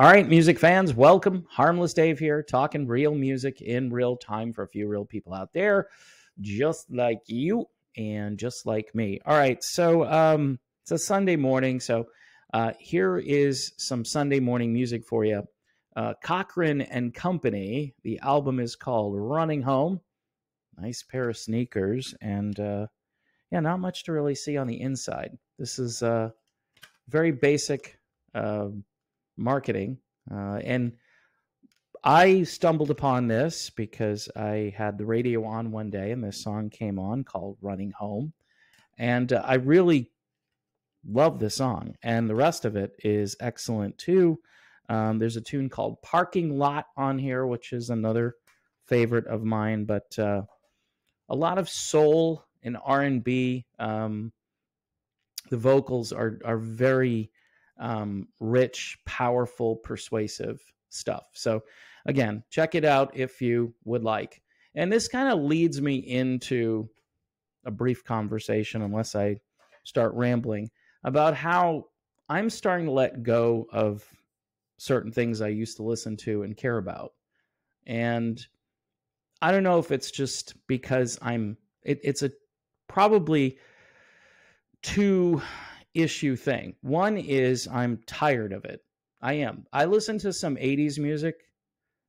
All right, music fans, welcome. Harmless Dave here, talking real music in real time for a few real people out there, just like you and just like me. All right, so it's a Sunday morning, so here is some Sunday morning music for you. Cochrane and Company. The album is called Running Home. Nice pair of sneakers, and yeah, not much to really see on the inside. This is very basic marketing. And I stumbled upon this because I had the radio on one day and this song came on called Running Home. And I really love the song. And the rest of it is excellent too. There's a tune called Parking Lot on here, which is another favorite of mine. But a lot of soul and R&B. The vocals are very rich, powerful, persuasive stuff. So again, check it out if you would like. And this kind of leads me into a brief conversation, unless I start rambling, about how I'm starting to let go of certain things I used to listen to and care about. And I don't know if it's just because it's a probably two issue thing. One is I'm tired of it. I am. I listen to some 80s music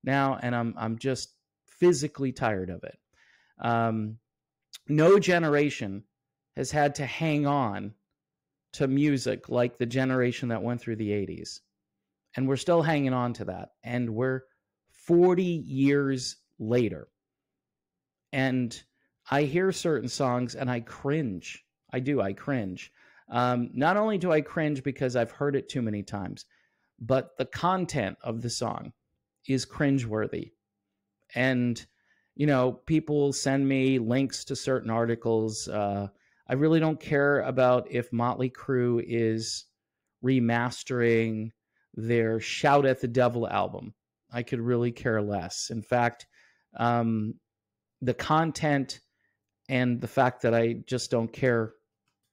now, and I'm just physically tired of it. No generation has had to hang on to music like the generation that went through the 80s. And we're still hanging on to that. And we're 40 years later. And I hear certain songs and I cringe. I cringe. Not only do I cringe because I've heard it too many times, but the content of the song is cringeworthy. And, you know, people send me links to certain articles. I really don't care about if Motley Crue is remastering their Shout at the Devil album. I could really care less. In fact, the content and the fact that I just don't care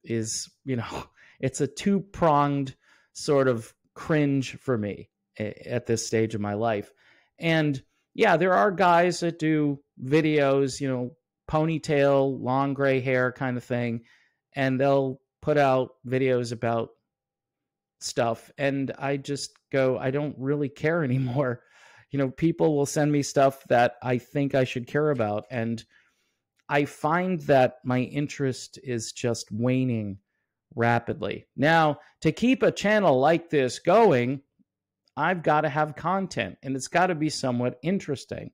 is, you know, it's a two-pronged sort of cringe for me at this stage of my life. And yeah, there are guys that do videos, you know, ponytail, long gray hair kind of thing, and they'll put out videos about stuff. And I just go, I don't really care anymore. You know, people will send me stuff that I think I should care about. And I find that my interest is just waning rapidly. Now, to keep a channel like this going, I've got to have content, and it's got to be somewhat interesting.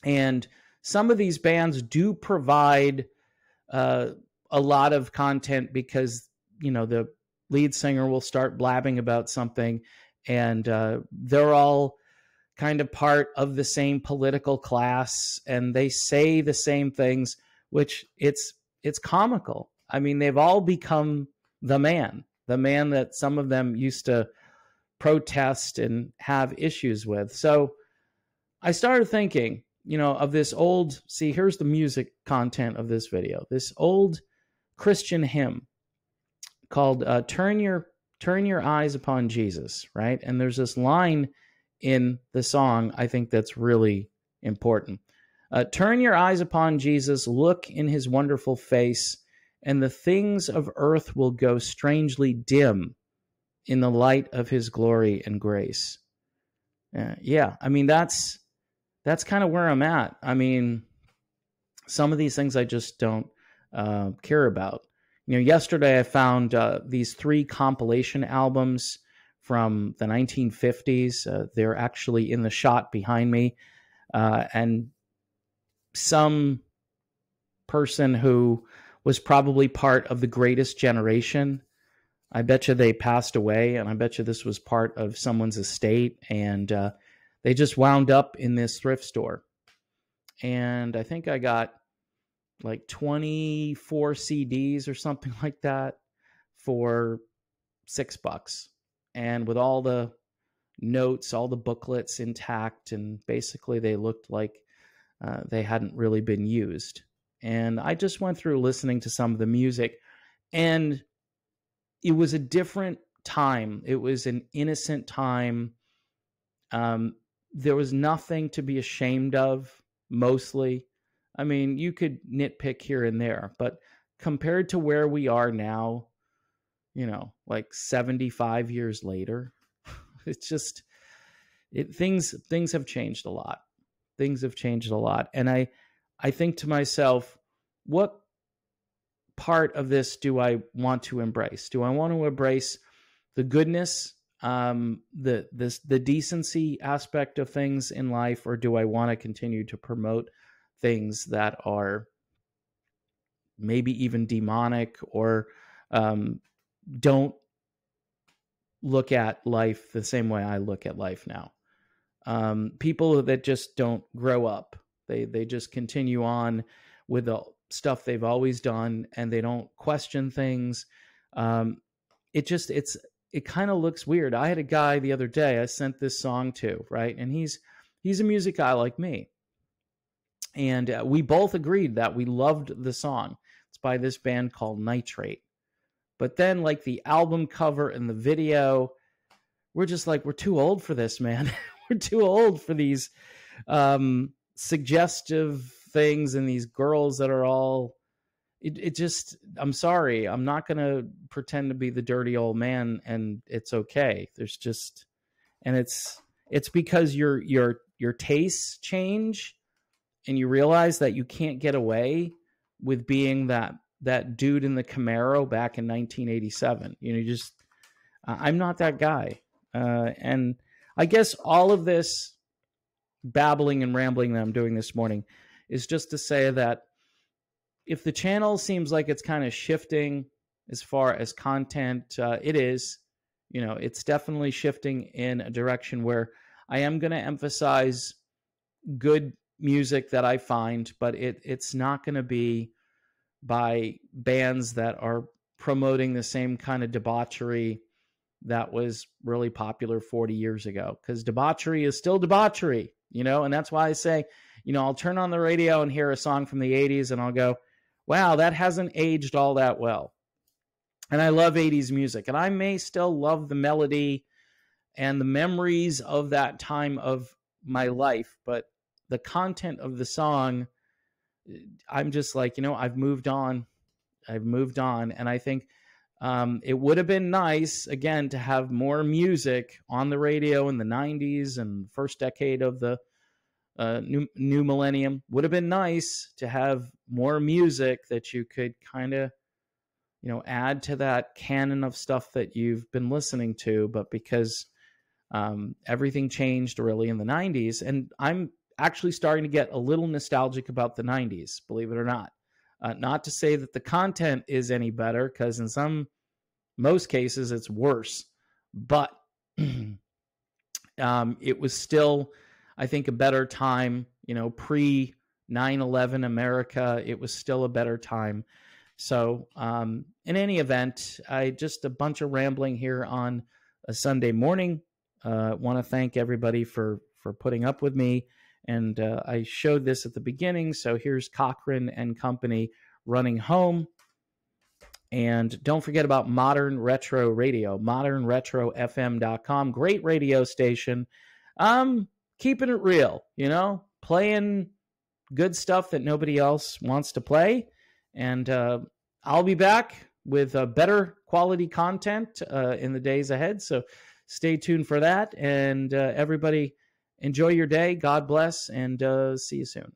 And some of these bands do provide a lot of content because, you know, the lead singer will start blabbing about something, and they're all kind of part of the same political class, and they say the same things, which it's comical. I mean, they've all become the man that some of them used to protest and have issues with. So I started thinking, you know, of this old, see, here's the music content of this video, this old Christian hymn called Turn Your Eyes Upon Jesus, right? And there's this line in the song, I think that's really important. Turn your eyes upon Jesus, look in his wonderful face, and the things of earth will go strangely dim in the light of his glory and grace. Yeah, I mean, that's kind of where I'm at. I mean, some of these things I just don't care about. You know, yesterday I found these 3 compilation albums from the 1950s. They're actually in the shot behind me. And some person who was probably part of the greatest generation, I bet you they passed away, and I bet you this was part of someone's estate, and they just wound up in this thrift store. And I think I got like 24 CDs or something like that for $6. And with all the notes, all the booklets intact, and basically they looked like they hadn't really been used. And I just went through listening to some of the music, and it was a different time. It was an innocent time. Um, there was nothing to be ashamed of, mostly. I mean, you could nitpick here and there, but compared to where we are now, like 75 years later, it's just things have changed a lot. Things have changed a lot. And I think to myself, what part of this do I want to embrace? Do I want to embrace the goodness, the decency aspect of things in life, or do I want to continue to promote things that are maybe even demonic, or don't look at life the same way I look at life now? People that just don't grow up. They just continue on with the stuff they've always done, and they don't question things. It kind of looks weird. I had a guy the other day I sent this song to, right? And he's a music guy like me. And we both agreed that we loved the song. It's by this band called Nitrate. But then, like, the album cover and the video, we're just like, we're too old for this, man. We're too old for these suggestive things and these girls that are all, it just, I'm sorry, I'm not going to pretend to be the dirty old man, and it's okay. There's just, and it's because your tastes change, and you realize that you can't get away with being that dude in the Camaro back in 1987. I'm not that guy. And I guess all of this babbling and rambling that I'm doing this morning is just to say that if the channel seems like it's kind of shifting as far as content, it is. It's definitely shifting in a direction where I am going to emphasize good music that I find, but it's not going to be by bands that are promoting the same kind of debauchery that was really popular 40 years ago, because debauchery is still debauchery, and that's why I say, I'll turn on the radio and hear a song from the 80s and I'll go, wow, that hasn't aged all that well. And I love 80s music, and I may still love the melody and the memories of that time of my life, but the content of the song, I'm just like, I've moved on. And I think it would have been nice, again, to have more music on the radio in the 90s and first decade of the new millennium. Would have been nice to have more music that you could kind of, add to that canon of stuff that you've been listening to. But because everything changed really in the 90s, and I'm actually starting to get a little nostalgic about the 90s, believe it or not. Not to say that the content is any better, because in most cases it's worse, but it was still, I think, a better time, pre 9/11 America. It was still a better time. So in any event, just a bunch of rambling here on a Sunday morning. Want to thank everybody for putting up with me. And I showed this at the beginning. So here's Cochran and Company, Running Home. And don't forget about Modern Retro Radio, modernretrofm.com. Great radio station. Keeping it real, playing good stuff that nobody else wants to play. And I'll be back with better quality content in the days ahead. So stay tuned for that. And everybody, enjoy your day. God bless, and see you soon.